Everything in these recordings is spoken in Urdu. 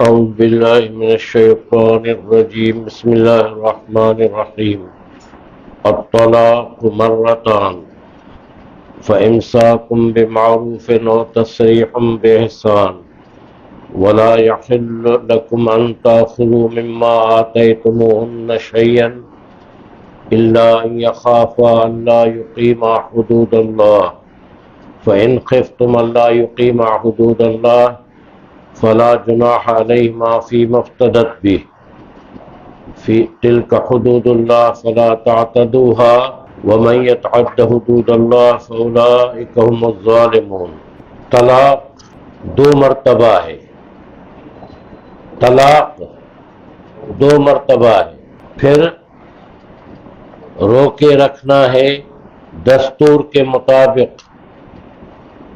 أعوذ بالله من الشيطان الرجيم بسم الله الرحمن الرحيم الطلاق مرتان فإمساك بمعروف أو تسريح بإحسان ولا يحل لكم أن تأخذوا مما آتيتموهن شيئا إلا أن يخافا ألا يقيما حدود الله فإن خفتم ألا يقيما حدود الله فلا جناح عليهما فيما افتدت به في تلك حدود الله فلا تعتدوها ومن يتعد حدود الله فأولئك هم الظالمون۔ طلاق دو مرتبہ ہے، طلاق دو مرتبہ ہے، پھر روکے رکھنا ہے دستور کے مطابق،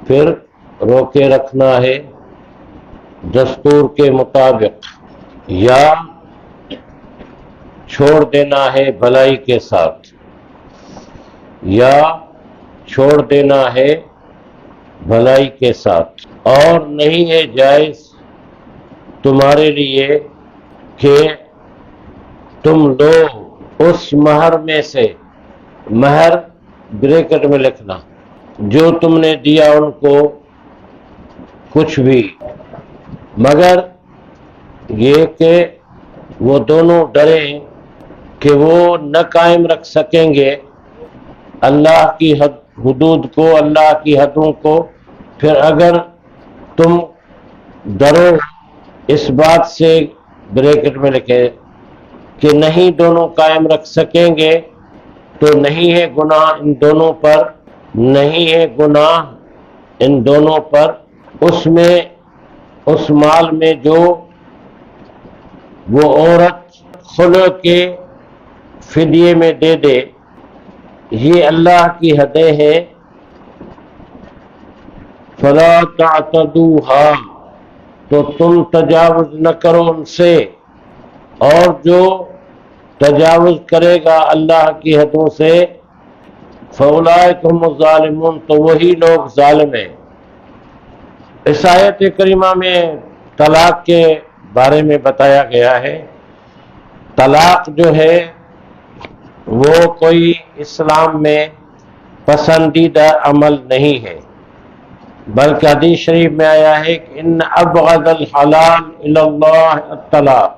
پھر روکے رکھنا ہے دستور کے مطابق، یا چھوڑ دینا ہے بھلائی کے ساتھ، یا چھوڑ دینا ہے بھلائی کے ساتھ۔ اور نہیں ہے جائز تمہارے لیے کہ تم لو اس مہر میں سے، مہر بریکٹ میں لکھنا، جو تم نے دیا ان کو کچھ بھی، مگر یہ کہ وہ دونوں ڈریں کہ وہ نہ قائم رکھ سکیں گے اللہ کی حدود کو، اللہ کی حدوں کو۔ پھر اگر تم ڈرو اس بات سے، بریکٹ میں لکھے کہ نہیں دونوں قائم رکھ سکیں گے، تو نہیں ہے گناہ ان دونوں پر، نہیں ہے گناہ ان دونوں پر اس میں، اس مال میں جو وہ عورت خلع کے فدیے میں دے دے۔ یہ اللہ کی حدیں ہیں، فلا تعتدوها، تو تم تجاوز نہ کرو ان سے، اور جو تجاوز کرے گا اللہ کی حدوں سے فاولئک هم الظالمون، تو وہی لوگ ظالم ہیں۔ اس آیت کریمہ میں طلاق کے بارے میں بتایا گیا ہے۔ طلاق جو ہے وہ کوئی اسلام میں پسندیدہ عمل نہیں ہے، بلکہ حدیث شریف میں آیا ہے کہ ان ابغض الحلال الی اللہ الطلاق،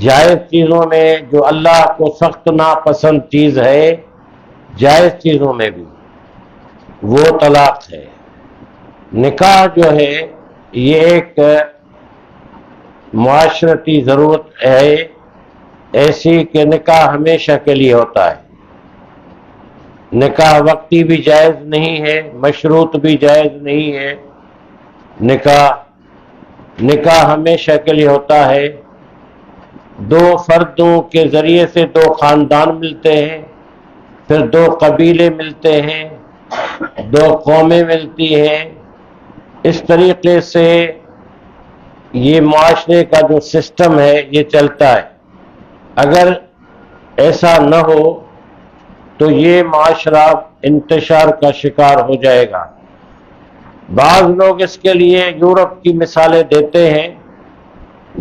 جائز چیزوں میں جو اللہ کو سخت ناپسند چیز ہے، جائز چیزوں میں بھی، وہ طلاق ہے۔ نکاح جو ہے یہ ایک معاشرتی ضرورت ہے ایسی کہ نکاح ہمیشہ کے لیے ہوتا ہے۔ نکاح وقتی بھی جائز نہیں ہے، مشروط بھی جائز نہیں ہے۔ نکاح ہمیشہ کے لیے ہوتا ہے۔ دو فردوں کے ذریعے سے دو خاندان ملتے ہیں، پھر دو قبیلے ملتے ہیں، دو قومیں ملتی ہیں۔ اس طریقے سے یہ معاشرے کا جو سسٹم ہے یہ چلتا ہے۔ اگر ایسا نہ ہو تو یہ معاشرہ انتشار کا شکار ہو جائے گا۔ بعض لوگ اس کے لیے یورپ کی مثالیں دیتے ہیں،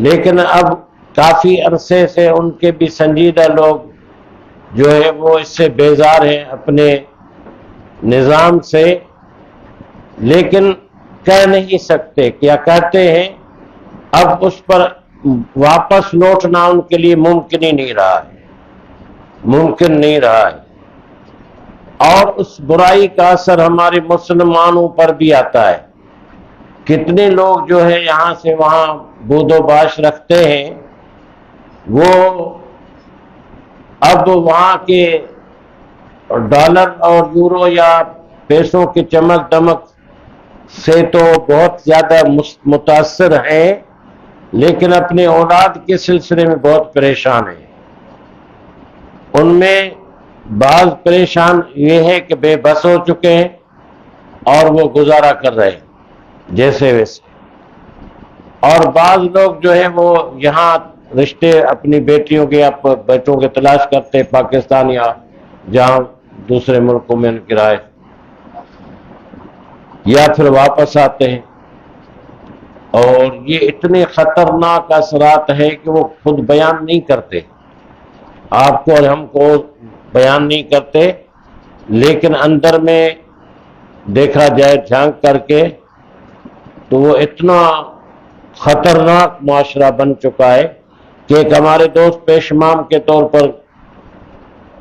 لیکن اب کافی عرصے سے ان کے بھی سنجیدہ لوگ جو ہے وہ اس سے بیزار ہیں اپنے نظام سے، لیکن کہہ نہیں سکتے، کیا کہتے ہیں اب اس پر واپس لوٹنا ان کے لیے ممکن ہی نہیں رہا ہے، ممکن نہیں رہا ہے۔ اور اس برائی کا اثر ہمارے مسلمانوں پر بھی آتا ہے۔ کتنے لوگ جو ہے یہاں سے وہاں بود و باش رکھتے ہیں، وہ اب وہاں کے ڈالر اور یورو یا پیسوں کی چمک دمک سے تو بہت زیادہ متاثر ہیں، لیکن اپنے اولاد کے سلسلے میں بہت پریشان ہیں۔ ان میں بعض پریشان یہ ہے کہ بے بس ہو چکے ہیں اور وہ گزارا کر رہے ہیں جیسے ویسے، اور بعض لوگ جو ہے وہ یہاں رشتے اپنی بیٹیوں کے یا بچوں کے تلاش کرتے ہیں پاکستان یا جہاں دوسرے ملکوں میں ان کی رائے، یا پھر واپس آتے ہیں۔ اور یہ اتنے خطرناک اثرات ہیں کہ وہ خود بیان نہیں کرتے، آپ کو اور ہم کو بیان نہیں کرتے، لیکن اندر میں دیکھا جائے جھانک کر کے تو وہ اتنا خطرناک معاشرہ بن چکا ہے کہ ایک ہمارے دوست پیشمام کے طور پر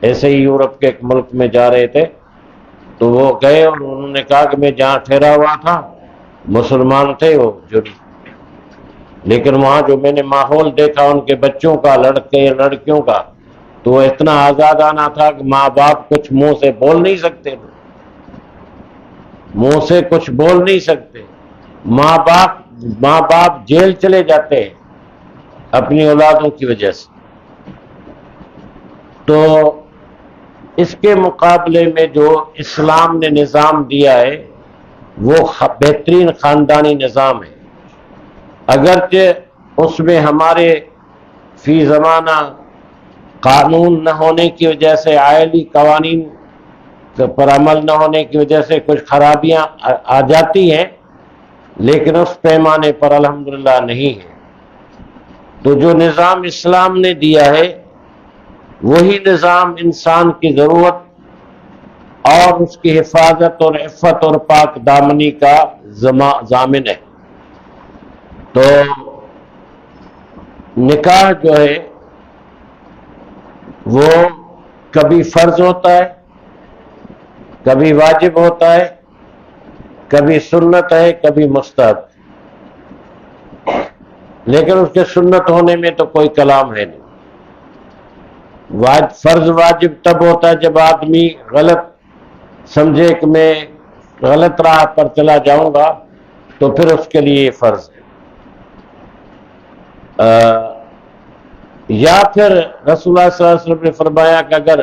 ایسے ہی یورپ کے ایک ملک میں جا رہے تھے، تو وہ گئے اور انہوں نے کہا کہ میں جہاں ٹھہرا ہوا تھا مسلمان تھے وہ جو، لیکن وہاں جو میں نے ماحول دیکھا ان کے بچوں کا، لڑکے لڑکیوں کا، تو وہ اتنا آزادانہ تھا کہ ماں باپ کچھ منہ سے بول نہیں سکتے تھے، منہ سے کچھ بول نہیں سکتے، ماں باپ جیل چلے جاتے ہیں اپنی اولادوں کی وجہ سے۔ تو اس کے مقابلے میں جو اسلام نے نظام دیا ہے وہ بہترین خاندانی نظام ہے، اگرچہ اس میں ہمارے فی زمانہ قانون نہ ہونے کی وجہ سے، آئلی قوانین پر عمل نہ ہونے کی وجہ سے کچھ خرابیاں آ جاتی ہیں، لیکن اس پیمانے پر الحمدللہ نہیں ہے۔ تو جو نظام اسلام نے دیا ہے وہی نظام انسان کی ضرورت اور اس کی حفاظت اور عفت اور پاک دامنی کا ضامن ہے۔ تو نکاح جو ہے وہ کبھی فرض ہوتا ہے، کبھی واجب ہوتا ہے، کبھی سنت ہے، کبھی مستحب، لیکن اس کے سنت ہونے میں تو کوئی کلام ہے نہیں۔ فرض واجب تب ہوتا ہے جب آدمی غلط سمجھے کہ میں غلط راہ پر چلا جاؤں گا تو پھر اس کے لیے یہ فرض ہے، یا پھر رسول اللہ صلی اللہ علیہ وسلم نے فرمایا کہ اگر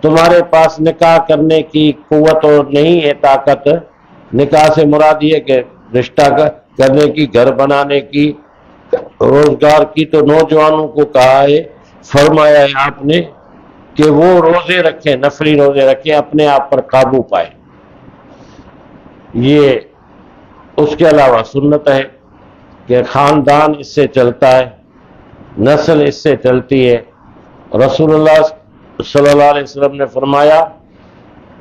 تمہارے پاس نکاح کرنے کی قوت اور نہیں ہے طاقت، نکاح سے مراد یہ کہ رشتہ کرنے کی، گھر بنانے کی، روزگار کی، تو نوجوانوں کو کہا ہے، فرمایا ہے آپ نے کہ وہ روزے رکھیں، نفلی روزے رکھیں، اپنے آپ پر قابو پائیں۔ یہ اس کے علاوہ سنت ہے کہ خاندان اس سے چلتا ہے، نسل اس سے چلتی ہے۔ رسول اللہ صلی اللہ علیہ وسلم نے فرمایا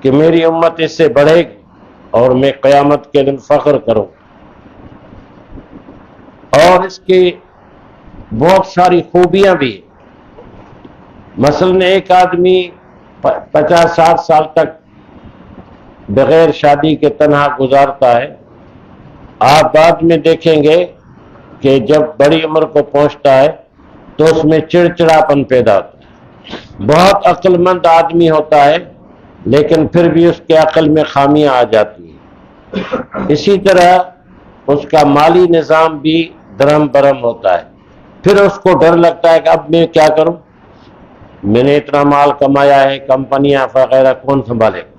کہ میری امت اس سے بڑھے گی اور میں قیامت کے دن فخر کروں، اور اس کی بہت ساری خوبیاں بھی ہیں۔ مثلاً ایک آدمی 50-60 سال تک بغیر شادی کے تنہا گزارتا ہے، آپ بعد میں دیکھیں گے کہ جب بڑی عمر کو پہنچتا ہے تو اس میں چڑچڑاپن پیدا ہوتا ہے، بہت عقل مند آدمی ہوتا ہے لیکن پھر بھی اس کے عقل میں خامیاں آ جاتی ہیں۔ اسی طرح اس کا مالی نظام بھی درہم برہم ہوتا ہے، پھر اس کو ڈر لگتا ہے کہ اب میں کیا کروں، میں نے اتنا مال کمایا ہے، کمپنیاں وغیرہ کون سنبھالے گا۔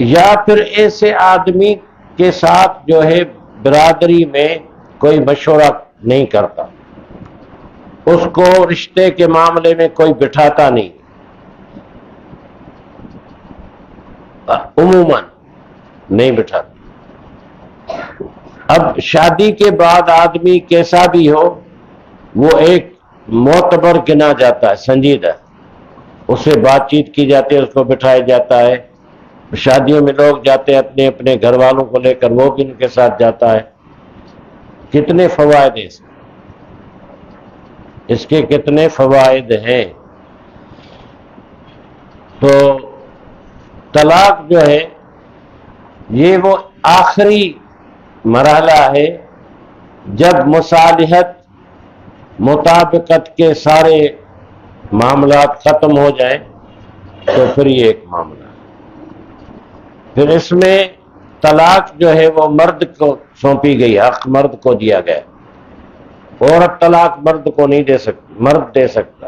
یا پھر ایسے آدمی کے ساتھ جو ہے برادری میں کوئی مشورہ نہیں کرتا، اس کو رشتے کے معاملے میں کوئی بٹھاتا نہیں، عموماً نہیں بٹھاتا۔ اب شادی کے بعد آدمی کیسا بھی ہو وہ ایک معتبر گنا جاتا ہے، سنجیدہ، اس سے بات چیت کی جاتی ہے، اس کو بٹھایا جاتا ہے۔ شادیوں میں لوگ جاتے ہیں اپنے اپنے گھر والوں کو لے کر، وہ بھی ان کے ساتھ جاتا ہے۔ کتنے فوائد ہیں اس کے کتنے فوائد ہیں۔ تو طلاق جو ہے یہ وہ آخری مرحلہ ہے جب مصالحت مطابقت کے سارے معاملات ختم ہو جائیں تو پھر یہ ایک معاملہ ہے۔ پھر اس میں طلاق جو ہے وہ مرد کو سونپی گئی، حق مرد کو دیا گیا، عورت طلاق مرد کو نہیں دے سکتی، مرد دے سکتا،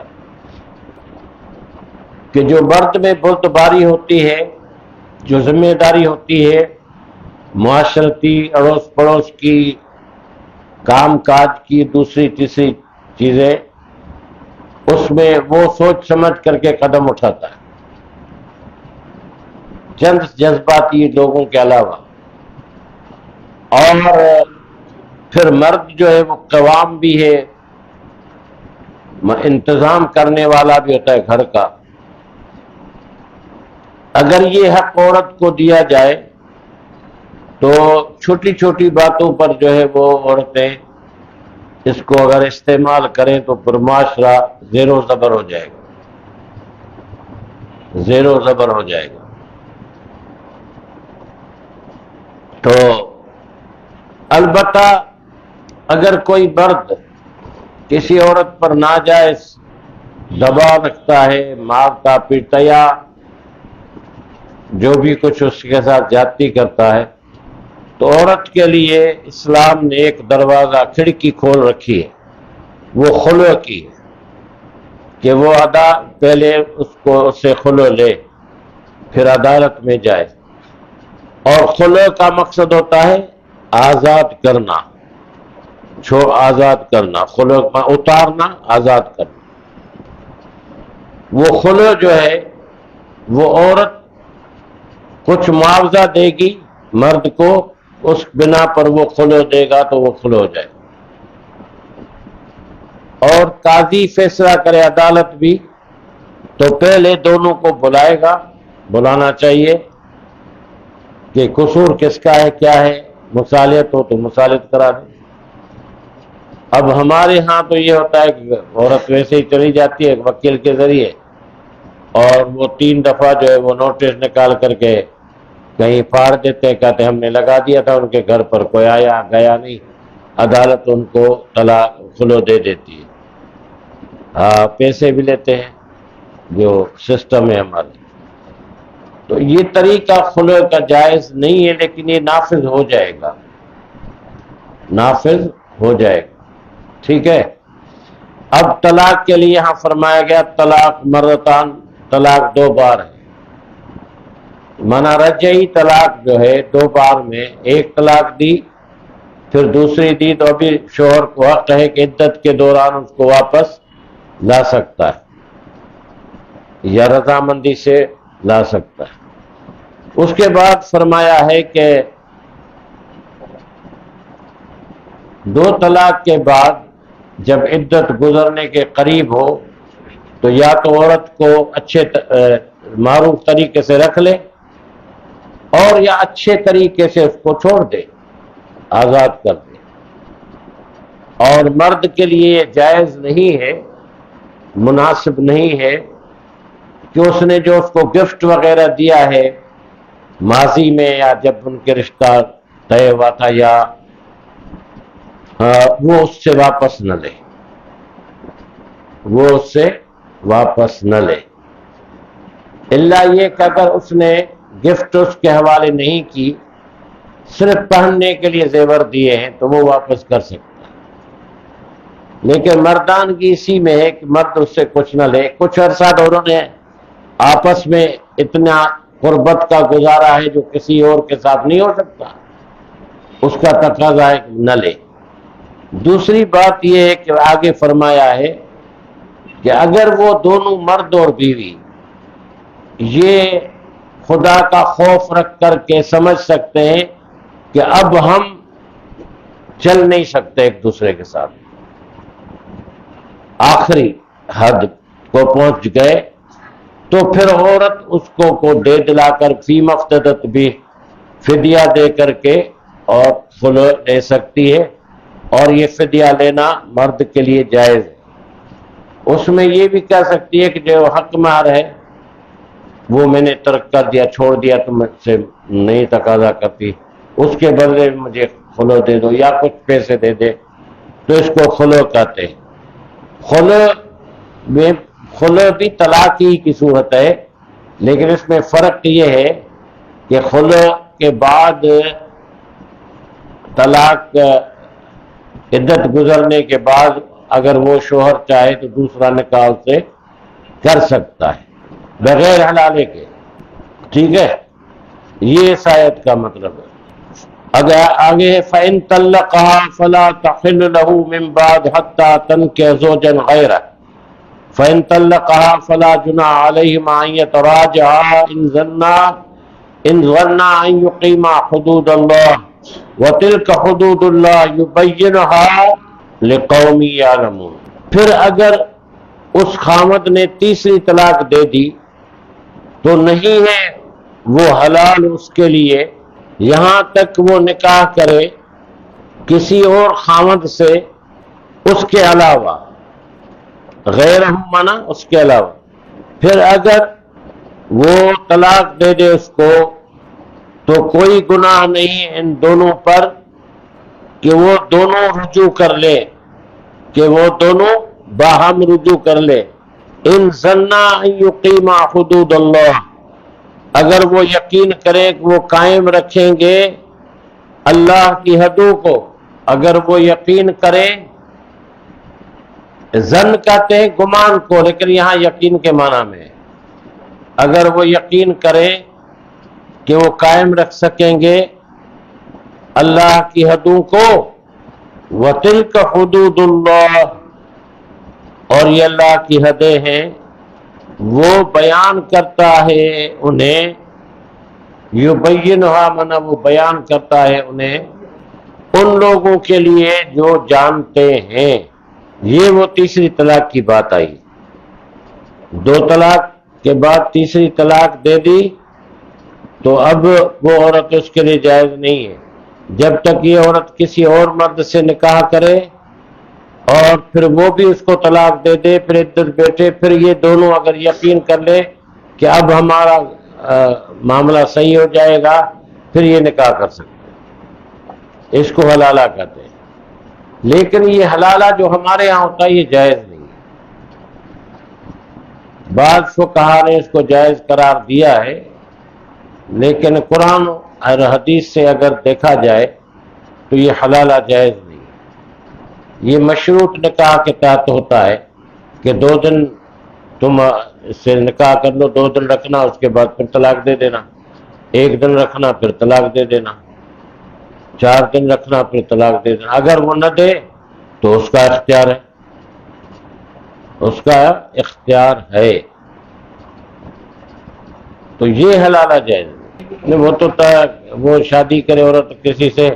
کہ جو مرد میں بردباری ہوتی ہے، جو ذمہ داری ہوتی ہے معاشرتی، اڑوس پڑوس کی، کام کاج کی، دوسری تیسری چیزیں، اس میں وہ سوچ سمجھ کر کے قدم اٹھاتا ہے، چند جذباتی لوگوں کے علاوہ۔ اور پھر مرد جو ہے وہ قوام بھی ہے، انتظام کرنے والا بھی ہوتا ہے گھر کا۔ اگر یہ حق عورت کو دیا جائے تو چھوٹی چھوٹی باتوں پر جو ہے وہ عورتیں اس کو اگر استعمال کریں تو پھر معاشرہ زیر و زبر ہو جائے گا، زیر و زبر ہو جائے گا۔ تو البتہ اگر کوئی مرد کسی عورت پر ناجائز دباؤ رکھتا ہے، مارتا پیٹتا یا جو بھی کچھ اس کے ساتھ زیادتی کرتا ہے، تو عورت کے لیے اسلام نے ایک دروازہ کھڑکی کھول رکھی ہے، وہ خلوع کی ہے، کہ وہ پہلے اس سے خلوع لے، پھر عدالت میں جائے۔ اور خلوع کا مقصد ہوتا ہے آزاد کرنا، آزاد کرنا، خلوع اتارنا، آزاد کرنا۔ وہ خلوع جو ہے وہ عورت کچھ معاوضہ دے گی مرد کو، اس بنا پر وہ خلوع دے گا تو وہ خلوع ہو جائے۔ اور قاضی فیصلہ کرے، عدالت بھی، تو پہلے دونوں کو بلائے گا، بلانا چاہیے کہ قصور کس کا ہے، کیا ہے، مصالحت ہو تو مصالحت کرا دیں۔ اب ہمارے ہاں تو یہ ہوتا ہے کہ عورت ویسے ہی چلی جاتی ہے وکیل کے ذریعے، اور وہ 3 دفعہ جو ہے وہ نوٹس نکال کر کے کہیں پھاڑ دیتے ہیں، کہتے ہم نے لگا دیا تھا، ان کے گھر پر کوئی آیا گیا نہیں، عدالت ان کو طلاق خلوع دے دیتی ہے۔ پیسے بھی لیتے ہیں، جو سسٹم ہے ہمارے۔ تو یہ طریقہ خلوع کا جائز نہیں ہے، لیکن یہ نافذ ہو جائے گا، نافذ ہو جائے گا، ٹھیک ہے۔ اب طلاق کے لیے یہاں فرمایا گیا طلاق مرتان، طلاق 2 بار ہے۔ منع رجعی طلاق جو ہے 2 بار میں، ایک طلاق دی پھر دوسری دی، تو ابھی شوہر کو حق ہے کہ عدت کے دوران اس کو واپس لا سکتا ہے یا رضامندی سے لا سکتا ہے۔ اس کے بعد فرمایا ہے کہ 2 طلاق کے بعد جب عدت گزرنے کے قریب ہو تو یا تو عورت کو اچھے معروف طریقے سے رکھ لے، اور یا اچھے طریقے سے اس کو چھوڑ دے، آزاد کر دے۔ اور مرد کے لیے یہ جائز نہیں ہے، مناسب نہیں ہے کہ اس نے جو اس کو گفٹ وغیرہ دیا ہے ماضی میں یا جب ان کے رشتہ طے ہوا تھا، یا وہ اس سے واپس نہ لے، وہ اس سے واپس نہ لے، الا یہ کہ اگر اس نے گفٹ اس کے حوالے نہیں کی، صرف پہننے کے لیے زیور دیے ہیں، تو وہ واپس کر سکتا ہے۔ لیکن مردانگی اسی میں ہے کہ مرد اس سے کچھ نہ لے۔ کچھ عرصہ دونوں نے آپس میں اتنا قربت کا گزارا ہے جو کسی اور کے ساتھ نہیں ہو سکتا، اس کا تقاضا ہے کہ نہ لے۔ دوسری بات یہ ہے کہ آگے فرمایا ہے کہ اگر وہ دونوں مرد اور بیوی یہ خدا کا خوف رکھ کر کے سمجھ سکتے ہیں کہ اب ہم چل نہیں سکتے ایک دوسرے کے ساتھ، آخری حد کو پہنچ گئے، تو پھر عورت اس کو دے دلا کر فی مفتدت بھی فدیہ دے کر کے اور خلوع لے سکتی ہے، اور یہ فدیہ لینا مرد کے لیے جائز ہے۔ اس میں یہ بھی کہہ سکتی ہے کہ جو حق مہر ہے وہ میں نے ترک کر دیا، چھوڑ دیا، تو مجھ سے نہیں تقاضا کرتی، اس کے بدلے مجھے خلوع دے دو یا کچھ پیسے دے دے، تو اس کو خلوع کہتے ہیں۔ خلوع بھی طلاق ہی کی صورت ہے، لیکن اس میں فرق یہ ہے کہ خلوع کے بعد طلاق عدت گزرنے کے بعد اگر وہ شوہر چاہے تو دوسرا نکاح سے کر سکتا ہے بغیر حلالے کے، ٹھیک ہے، یہ اس آیت کا مطلب ہے۔ اگر آگے فَإِن طَلَّقَهَا فَلَا تَحِلُّ لَهُ مِن بَعْدُ حَتَّى تَنكِحَ زَوْجًا غَيْرَهُ فَإِن طَلَّقَهَا فَلَا جُنَاحَ عَلَيْهِمَا أَن يَتَرَاجَعَا إِن ظَنَّا أَن يُقِيمَا حُدُودَ اللَّهِ وَتِلْكَ حُدُودُ اللَّهِ يُبَيِّنُهَا لِقَوْمٍ يَعْلَمُونَ۔ پھر اگر اس خاوند نے تیسری طلاق دے دی تو نہیں ہے وہ حلال اس کے لیے یہاں تک وہ نکاح کرے کسی اور خاوند سے اس کے علاوہ، غیر منا اس کے علاوہ۔ پھر اگر وہ طلاق دے دے اس کو تو کوئی گناہ نہیں ان دونوں پر کہ وہ دونوں رجوع کر لے، کہ وہ دونوں باہم رجوع کر لے۔ ان ظنا ان یقیما حدود اللہ، اگر وہ یقین کرے کہ وہ قائم رکھیں گے اللہ کی حدوں کو، اگر وہ یقین کریں، ظن کہتے ہیں گمان کو لیکن یہاں یقین کے معنی میں، اگر وہ یقین کریں کہ وہ قائم رکھ سکیں گے اللہ کی حدوں کو، وَتِلْكَ حُدُودُ اللَّهِ، اور یہ اللہ کی حدیں ہیں، وہ بیان کرتا ہے انہیں، یبینھا منا وہ بیان کرتا ہے انہیں ان لوگوں کے لیے جو جانتے ہیں۔ یہ وہ تیسری طلاق کی بات آئی، دو طلاق کے بعد تیسری طلاق دے دی تو اب وہ عورت اس کے لیے جائز نہیں ہے جب تک یہ عورت کسی اور مرد سے نکاح کرے اور پھر وہ بھی اس کو طلاق دے دے، پھر عدت بیٹھے، پھر یہ دونوں اگر یقین کر لے کہ اب ہمارا معاملہ صحیح ہو جائے گا، پھر یہ نکاح کر سکتے ہیں، اس کو حلالہ کہتے ہیں۔ لیکن یہ حلالہ جو ہمارے ہاں ہوتا ہے یہ جائز نہیں ہے، بعض فقہا نے اس کو جائز قرار دیا ہے، لیکن قرآن اور حدیث سے اگر دیکھا جائے تو یہ حلالہ جائز نہیں ہے۔ یہ مشروط نکاح کے تحت ہوتا ہے کہ 2 دن تم اس سے نکاح کر لو، 2 دن رکھنا، اس کے بعد پھر طلاق دے دینا، 1 دن رکھنا پھر طلاق دے دینا، 4 دن رکھنا پھر طلاق دے دینا۔ اگر وہ نہ دے تو اس کا اختیار ہے، اس کا اختیار ہے، تو یہ حلالہ جائز نہیں۔ وہ تو وہ شادی کرے عورت کسی سے،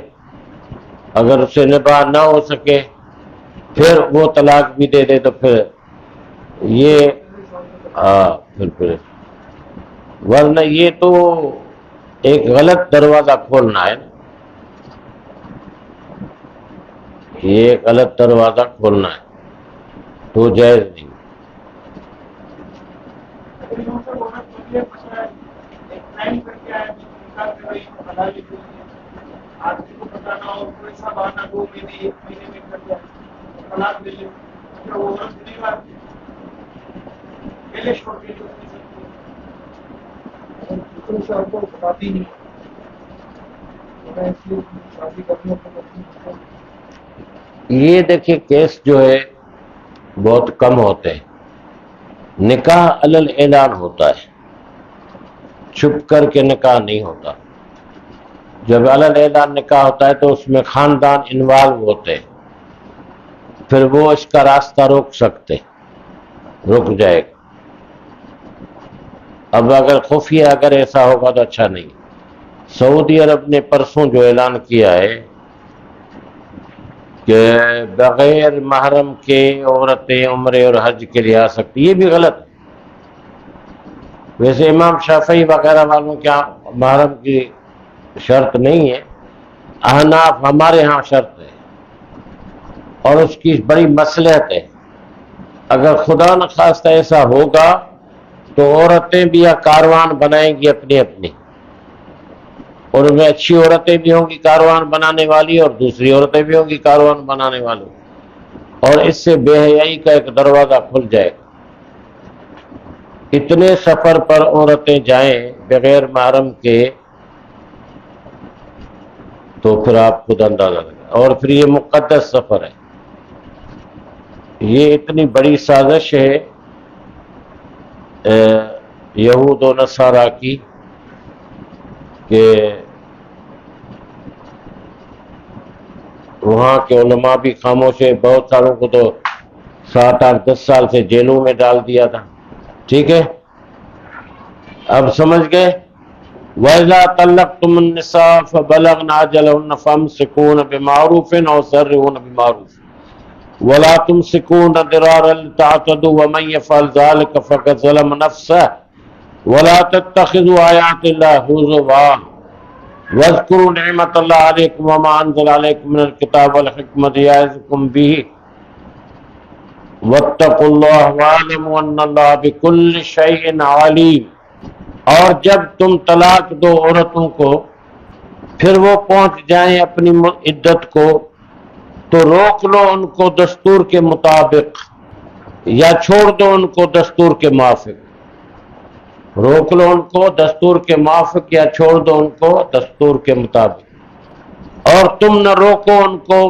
اگر اس سے نباہ نہ ہو سکے پھر وہ طلاق بھی دے دے تو پھر یہ پھر ورنہ یہ تو ایک غلط دروازہ کھولنا ہے، یہ ایک غلط دروازہ کھولنا ہے، تو جائز نہیں۔ یہ دیکھیے کیس جو ہے بہت کم ہوتے ہیں، نکاح علی الاعلان ہوتا ہے، چھپ کر کے نکاح نہیں ہوتا۔ جب علی الاعلان نکاح ہوتا ہے تو اس میں خاندان انوالو ہوتے ہیں، پھر وہ اس کا راستہ روک سکتے، رک جائے گا۔ اب اگر خفیہ اگر ایسا ہوگا تو اچھا نہیں۔ سعودی عرب نے پرسوں جو اعلان کیا ہے کہ بغیر محرم کے عورتیں عمرے اور حج کے لیے آ سکتی، یہ بھی غلط ہے۔ ویسے امام شافعی وغیرہ والوں کے یہاں محرم کی شرط نہیں ہے، احناف ہمارے ہاں شرط ہے اور اس کی بڑی مصلحت ہے۔ اگر خدا نخواستہ ایسا ہوگا تو عورتیں بھی یا کاروان بنائیں گی اپنی اپنی، اور ان میں اچھی عورتیں بھی ہوں گی کاروان بنانے والی اور دوسری عورتیں بھی ہوں گی کاروان بنانے والی، اور اس سے بے حیائی کا ایک دروازہ کھل جائے گا۔ اتنے سفر پر عورتیں جائیں بغیر محرم کے تو پھر آپ خود اندازہ لگائیں، اور پھر یہ مقدس سفر ہے، یہ اتنی بڑی سازش ہے یہود و نصارہ کی کہ وہاں کے علماء بھی خاموش ہے، بہت ساروں کو تو 7 8 10 سال سے جیلوں میں ڈال دیا تھا۔ ٹھیک ہے، اب سمجھ گئے وَإِذَا طَلَّقْتُمُ النِّسَاءَ فَبَلَغْنَ أَجَلَهُنَّ فَامْسِكُوهُنَّ بِمَعْرُوفٍ أَوْ سَرِّحُوهُنَّ بِمَعْرُوفٍ وَلَا تُمْسِكُوهُنَّ ضِرَارًا لِتَعْتَدُوا وَمَنْ يَفْعَلْ ذَلِكَ فَقَدْ ظَلَمَ نَفْسَهُ وَلَا تَتَّخِذُوا آيَاتِ اللَّهِ هُزُوًا وَاذْكُرُوا نِعْمَةَ اللَّهِ عَلَيْكُمْ وَمَا أَنزَلَ عَلَيْكُم مِّنَ الْكِتَابِ وَالْحِكْمَةِ يَعِظُكُم بِهِ وَاتَّقُوا اللَّهَ وَاعْلَمُوا أَنَّ اللَّهَ بِكُلِّ شَيْءٍ عَلِيمٌ۔ اور جب تم طلاق دو عورتوں کو پھر وہ پہنچ جائیں اپنی عدت کو تو روک لو ان کو دستور کے مطابق یا چھوڑ دو ان کو دستور کے موافق۔ روک لو ان کو دستور کے موافق یا چھوڑ دو ان کو دستور کے مطابق۔ اور تم نہ روکو ان کو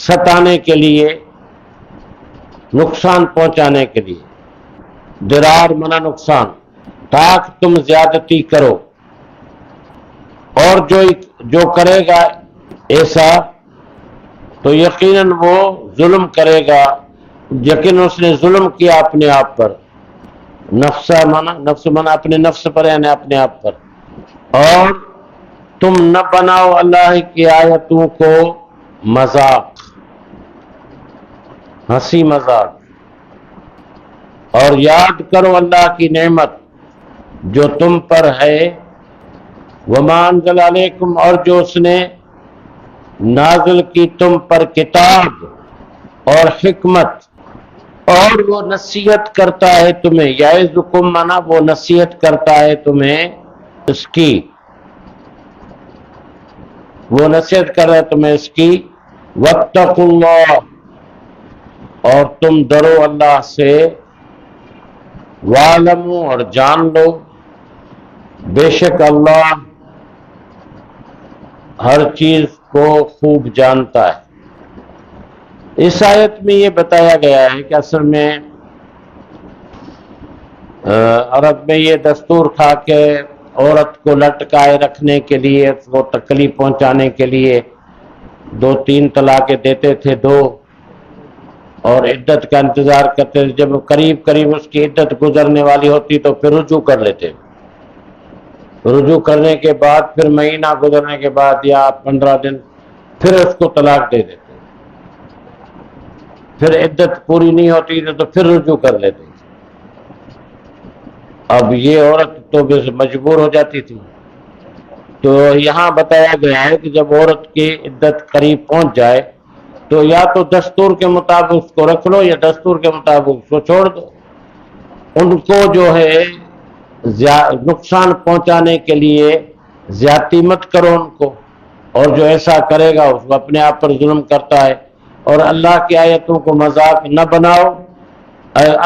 ستانے کے لیے، نقصان پہنچانے کے لیے۔ ضرار منع نقصان، تاکہ تم زیادتی کرو۔ اور جو کرے گا ایسا تو یقیناً وہ ظلم کرے گا، یقیناً اس نے ظلم کیا اپنے آپ پر۔ نفس منع اپنے نفس پر یعنی اپنے آپ پر۔ اور تم نہ بناؤ اللہ کی آیتوں کو مذاق، ہنسی مذاق، اور یاد کرو اللہ کی نعمت جو تم پر ہے۔ وَمَا أَنزَلَ عَلَيْكُمْ، اور جو اس نے نازل کی تم پر کتاب اور حکمت، اور وہ نصیحت کرتا ہے تمہیں، یعظکم منا وہ نصیحت کرتا ہے تمہیں اس کی، وہ نصیحت کر رہا ہے تمہیں اس کی۔ واتقوا اللہ، اور تم ڈرو اللہ سے۔ وَاعْلَمُوا، اور جان لو، بے شک اللہ ہر چیز کو خوب جانتا ہے۔ اس آیت میں یہ بتایا گیا ہے کہ اصل میں عرب میں یہ دستور تھا کہ عورت کو لٹکائے رکھنے کے لیے، اس کو تکلیف پہنچانے کے لیے 2-3 طلاقیں دیتے تھے، 2، اور عدت کا انتظار کرتے تھے۔ جب قریب اس کی عدت گزرنے والی ہوتی تو پھر رجوع کر لیتے۔ رجوع کرنے کے بعد پھر مہینہ گزرنے کے بعد یا 15 دن پھر اس کو طلاق دے دیتے۔ پھر عدت پوری نہیں ہوتی تو پھر رجوع کر لیتے۔ اب یہ عورت تو مجبور ہو جاتی تھی۔ تو یہاں بتایا گیا ہے کہ جب عورت کی عدت قریب پہنچ جائے تو یا تو دستور کے مطابق اس کو رکھ لو یا دستور کے مطابق اس کو چھوڑ دو۔ ان کو جو ہے نقصان پہنچانے کے لیے زیادتی مت کرو ان کو، اور جو ایسا کرے گا اس کو اپنے آپ پر ظلم کرتا ہے۔ اور اللہ کی آیتوں کو مذاق نہ بناؤ،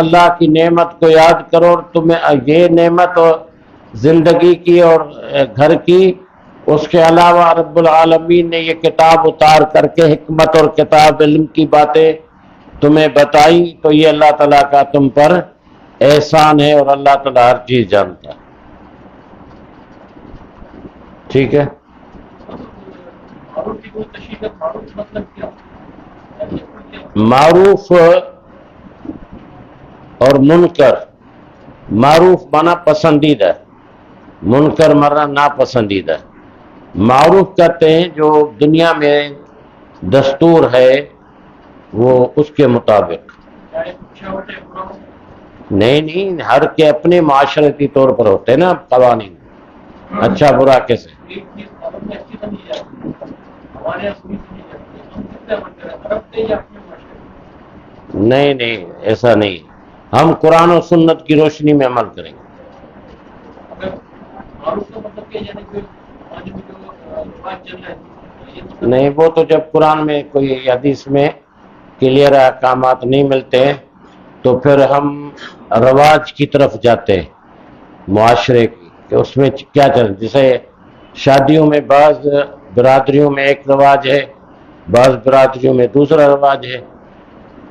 اللہ کی نعمت کو یاد کرو۔ اور تمہیں یہ نعمت اور زندگی کی اور گھر کی، اس کے علاوہ رب العالمین نے یہ کتاب اتار کر کے حکمت اور کتاب علم کی باتیں تمہیں بتائی، تو یہ اللہ تعالیٰ کا تم پر احسان ہے، اور اللہ تعالیٰ ہر چیز جانتا ہے۔ ٹھیک ہے؟ معروف اور منکر، معروف مانا پسندیدہ، منکر مرنا ناپسندیدہ۔ معروف کہتے ہیں جو دنیا میں دستور ہے وہ اس کے مطابق، نہیں ہر کے اپنے معاشرتی طور پر ہوتے ہیں نا قوانین، اچھا برا کیسے۔ نہیں ایسا نہیں، ہم قرآن و سنت کی روشنی میں عمل کریں گے۔ نہیں، وہ تو جب قرآن میں کوئی حدیث میں کلیئر احکامات نہیں ملتے تو پھر ہم رواج کی طرف جاتے ہیں معاشرے کی، کہ اس میں کیا چل، جیسے شادیوں میں بعض برادریوں میں ایک رواج ہے، بعض برادریوں میں دوسرا رواج ہے،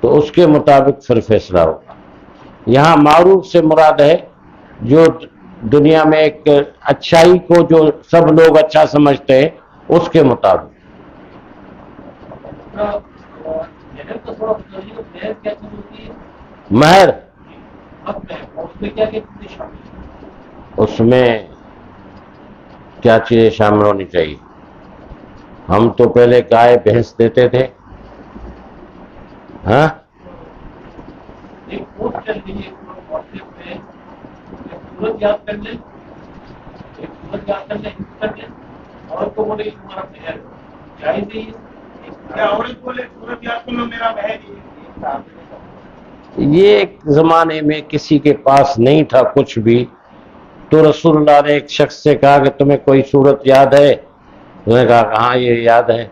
تو اس کے مطابق پھر فیصلہ ہوگا۔ یہاں معروف سے مراد ہے جو دنیا میں ایک اچھائی کو جو سب لوگ اچھا سمجھتے ہیں اس کے مطابق۔ مہر اس میں کیا چیزیں شامل ہونی چاہیے؟ ہم تو پہلے گائے بھینس دیتے تھے. ہاں ایک پوسٹ چل رہی ہے واٹس ایپ پہ، سورج یاد کر لیں، ایک سورج یاد کر لیں، کر لیں، اور کو بولے تمہارا بہر جائز نہیں ہے، یا عورت بولے سورج یاد کر لو میرا بہر یہ ایک زمانے میں کسی کے پاس نہیں تھا کچھ بھی، تو رسول اللہ نے ایک شخص سے کہا کہ تمہیں کوئی صورت یاد ہے؟ انہوں نے کہا کہ ہاں یہ یاد ہے.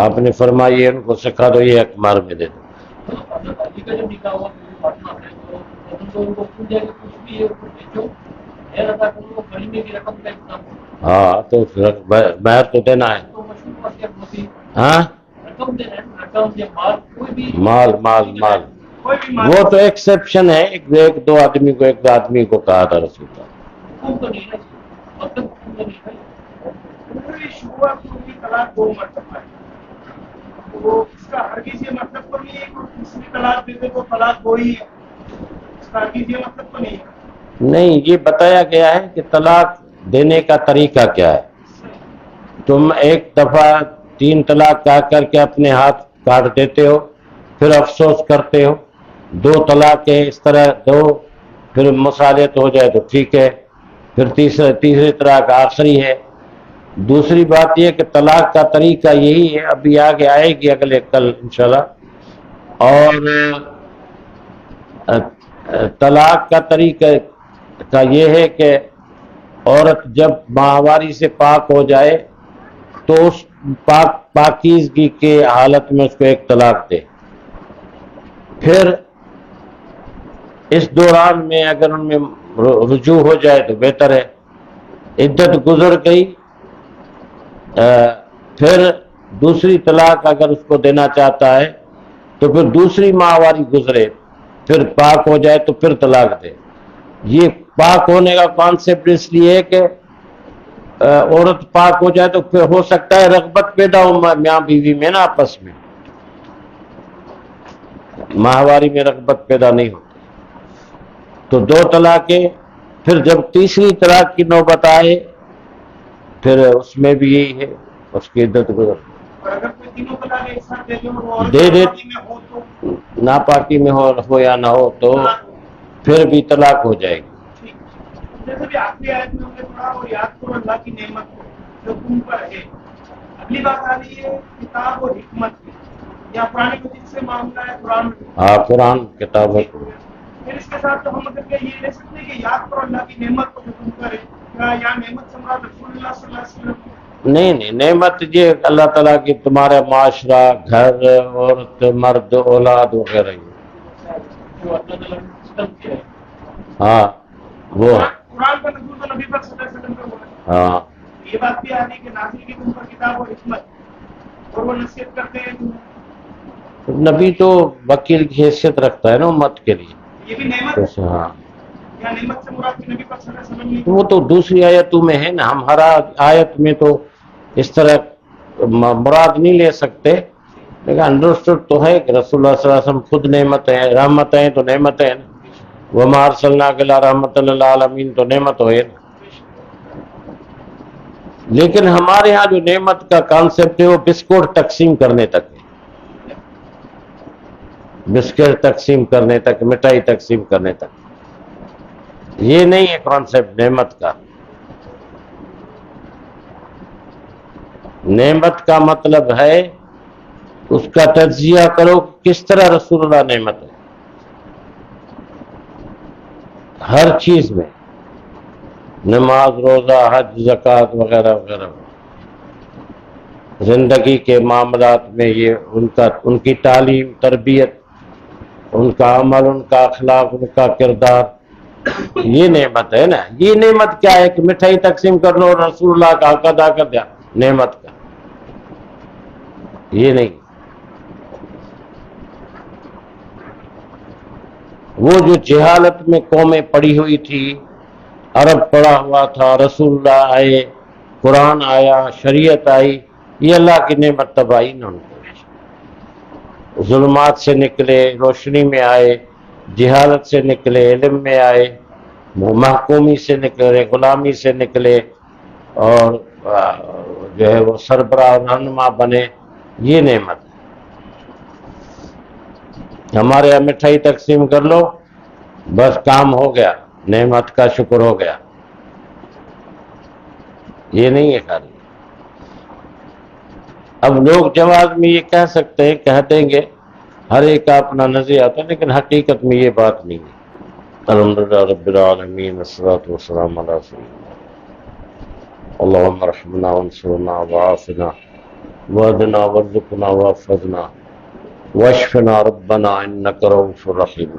آپ نے فرمایا یہ ان کو سکھا دو، یہ اقمار میں دے دو. حضرت علی کا جب نکاح ہوا فاطمہ سے، تو ان کو پوچھ جائے کہ کچھ بھی ہے اس کو بیچو، مہر ادا کرو، وہ غریبے کی رقم کا انتظام کرو. ہاں تو مہر تو دینا ہے. تو مشہور وصیت ہوتی، ہاں رقم دینا ہے، رقم یا مال، کوئی بھی مال مال مال کوئی بھی مال. وہ تو ایکسیپشن ہے، ایک دو آدمی کو، ایک آدمی کو کہا تھا رسول اللہ. حکم تو نہیں ہے، مطلب حکم تو نہیں ہے. شروعات ہوگی طلاق 2 مرتبہ ہے، تو اس کا ہرگز یہ مطلب تو نہیں ہے کہ دوسری طلاق دے دے تو طلاق 2 ہی ہے، اس کا ہرگز یہ مطلب تو نہیں ہے. نہیں، یہ بتایا گیا ہے کہ طلاق دینے کا طریقہ کیا ہے. تم ایک دفعہ 3 طلاق کہہ کر کے اپنے ہاتھ کاٹ دیتے ہو، پھر افسوس کرتے ہو. 2 طلاقیں اس طرح دو، پھر مصالحت ہو جائے تو ٹھیک ہے، پھر تیسری طلاق آخری ہے. دوسری بات یہ کہ طلاق کا طریقہ یہی ہے، ابھی آگے آئے گی اگلے کل انشاءاللہ. اور طلاق کا طریقہ کا یہ ہے کہ عورت جب ماہواری سے پاک ہو جائے تو اس پاکیزگی کے حالت میں اس کو ایک طلاق دے. پھر اس دوران میں اگر ان میں رجوع ہو جائے تو بہتر ہے. عدت گزر گئی، پھر دوسری طلاق اگر اس کو دینا چاہتا ہے تو پھر دوسری ماہواری گزرے، پھر پاک ہو جائے تو پھر طلاق دے. یہ پاک ہونے کا کانسیپٹ اس لیے کہ عورت پاک ہو جائے تو پھر ہو سکتا ہے رغبت پیدا ہو میاں بیوی میں نا آپس میں، ماہواری میں رغبت پیدا نہیں ہوتی. تو 2 طلاقیں، پھر جب تیسری طلاق کی نوبت آئے پھر اس میں بھی یہی ہے، اس کی عدت گزر. اگر کوئی تینوں طلاق ایک ساتھ دے دے اور وہ دے دے ناپاکی میں ہو تو، ناپاکی میں ہو یا نہ ہو تو پھر بھی طلاق ہو جائے گی. جیسے بھی آخری آیت میں ہم نے پڑھا اور یاد کرو اللہ کی نعمت کو جو تم پر ہے. اگلی بات آ رہی ہے کتاب و حکمت کی، یا پرانی مجید سے معاملہ ہے قرآن. ہاں قرآن کتاب. پھر اس کے ساتھ تو ہم اگر کہ یہ لے سکتے ہیں کہ یاد کرو اللہ کی نعمت کو جو تم پر ہے، یا نعمت سے مراد رسول اللہ صلی اللہ علیہ وسلم. نہیں، نعمت یہ اللہ تعالیٰ کی تمہارا معاشرہ، گھر، عورت، مرد، اولاد وغیرہ. جو اللہ تعالیٰ نے سسٹم کیا ہے. ہاں وہ قرآن کا نزول تو نبی پاک صلی اللہ علیہ وسلم کا ہوا ہے. ہاں یہ بات بھی آ رہی کہ نازل کی تم پر کتاب و حکمت، اور وہ نصیحت کرتے ہیں. نبی تو وکیل کی حیثیت رکھتا ہے نا امت کے لیے. یہ بھی نعمت، ہاں یا نعمت سے مراد نبی پاک صلی اللہ علیہ وسلم نے. وہ تو دوسری آیتوں میں ہے نا، ہم ہر آیت میں تو اس طرح مراد نہیں لے سکتے، لیکن انڈرسٹوڈ تو ہے کہ رسول اللہ صلی اللہ علیہ وسلم خود نعمت ہے، رحمت ہیں تو نعمت ہے نا. وما ارسلناک الا رحمۃ للعالمین تو نعمت ہوئے نا. لیکن ہمارے ہاں جو نعمت کا کانسیپٹ ہے وہ بسکٹ تقسیم کرنے تک ہے، بسکٹ تقسیم کرنے تک، مٹھائی تقسیم کرنے تک. یہ نہیں ہے کانسیپٹ نعمت کا. نعمت کا مطلب ہے اس کا تجزیہ کرو کس طرح رسول اللہ نعمت ہے ہر چیز میں، نماز، روزہ، حج، زکوٰۃ وغیرہ وغیرہ. زندگی کے معاملات میں یہ ان کی تعلیم، تربیت، ان کا عمل، ان کا اخلاق، ان کا کردار، یہ نعمت ہے نا. یہ نعمت کیا ہے کہ مٹھائی تقسیم کر لو اور رسول اللہ کا حق ادا کر دیا، نعمت کا یہ نہیں. وہ جو جہالت میں قومیں پڑی ہوئی تھی، عرب پڑا ہوا تھا، رسول اللہ آئے، قرآن آیا، شریعت آئی، یہ اللہ کی نعمت تباہی نہ ان کو. ظلمات سے نکلے، روشنی میں آئے، جہالت سے نکلے، علم میں آئے، محکومی سے نکلے، غلامی سے نکلے، اور جو ہے وہ سربراہ اور رہنما بنے، یہ نعمت ہے۔ ہمارے یہاں مٹھائی تقسیم کر لو، بس کام ہو گیا، نعمت کا شکر ہو گیا، یہ نہیں ہے خالی۔ اب لوگ جواز میں یہ کہہ سکتے ہیں، کہہ دیں گے، ہر ایک کا اپنا نظریہ آتا ہے، لیکن حقیقت میں یہ بات نہیں ہے۔ الحمدللہ رب العالمین، والصلاۃ والسلام علی رسول اللہ۔ اللہم ارحمنا وانصرنا وعافنا واهدنا وارزقنا واحفظنا واشفنا ربنا انک رؤوف رحیم۔